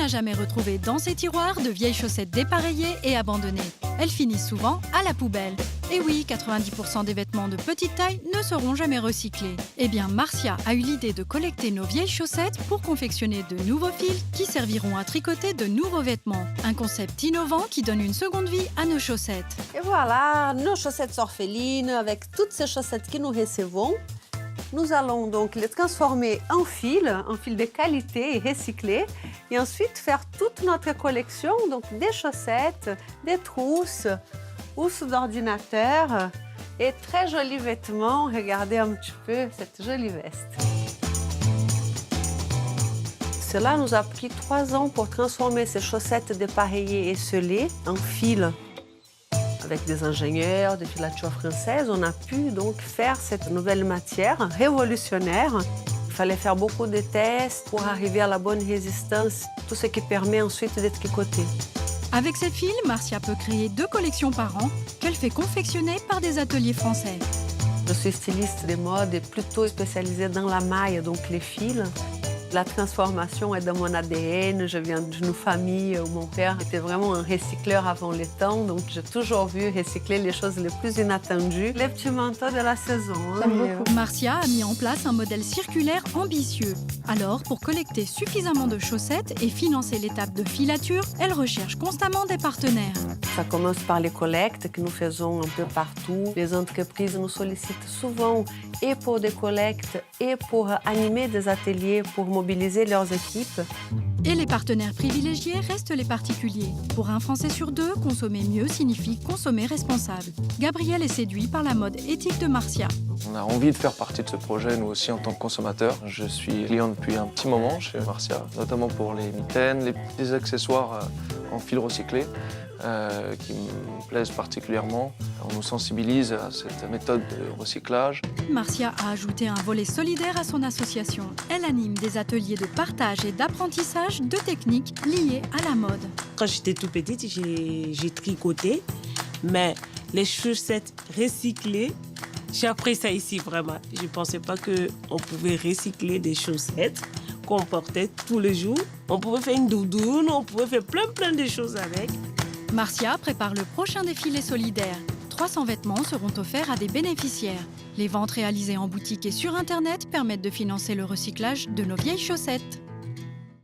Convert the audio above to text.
n'a jamais retrouvé dans ses tiroirs de vieilles chaussettes dépareillées et abandonnées? Elles finissent souvent à la poubelle. Et oui, 90% des vêtements de petite taille ne seront jamais recyclés. Eh bien, Marcia a eu l'idée de collecter nos vieilles chaussettes pour confectionner de nouveaux fils qui serviront à tricoter de nouveaux vêtements. Un concept innovant qui donne une seconde vie à nos chaussettes. Et voilà, nos chaussettes orphelines, avec toutes ces chaussettes que nous recevons. Nous allons donc les transformer en fils de qualité et recyclés, et ensuite faire toute notre collection, donc des chaussettes, des trousses, housses d'ordinateur et très jolis vêtements. Regardez un petit peu cette jolie veste. Cela nous a pris 3 ans pour transformer ces chaussettes dépareillées et scellées en fils. Avec des ingénieurs, des filatures françaises, on a pu donc faire cette nouvelle matière révolutionnaire. Il fallait faire beaucoup de tests pour arriver à la bonne résistance, tout ce qui permet ensuite d'être tricoté. Avec ces fils, Marcia peut créer 2 collections par an qu'elle fait confectionner par des ateliers français. Je suis styliste de mode et plutôt spécialisée dans la maille, donc les fils. La transformation est dans mon ADN. Je viens d'une famille où mon père était vraiment un recycleur avant le temps, donc j'ai toujours vu recycler les choses les plus inattendues. Les petits manteaux de la saison. Marcia a mis en place un modèle circulaire ambitieux. Alors, pour collecter suffisamment de chaussettes et financer l'étape de filature, elle recherche constamment des partenaires. Ça commence par les collectes que nous faisons un peu partout. Les entreprises nous sollicitent souvent et pour des collectes et pour animer des ateliers, pour mobiliser leurs équipes. Et les partenaires privilégiés restent les particuliers. Pour un Français sur 2, consommer mieux signifie consommer responsable. Gabriel est séduit par la mode éthique de Marcia. On a envie de faire partie de ce projet, nous aussi en tant que consommateurs. Je suis client depuis un petit moment chez Marcia, notamment pour les mitaines, les petits accessoires en fil recyclé qui me plaisent particulièrement. On nous sensibilise à cette méthode de recyclage. Marcia a ajouté un volet solidaire à son association. Elle anime des ateliers de partage et d'apprentissage de techniques liées à la mode. Quand j'étais toute petite, j'ai tricoté, mais les chaussettes recyclées, j'ai appris ça ici vraiment. Je ne pensais pas qu'on pouvait recycler des chaussettes qu'on portait tous les jours. On pouvait faire une doudoune, on pouvait faire plein de choses avec. Marcia prépare le prochain défilé solidaire. 300 vêtements seront offerts à des bénéficiaires. Les ventes réalisées en boutique et sur Internet permettent de financer le recyclage de nos vieilles chaussettes.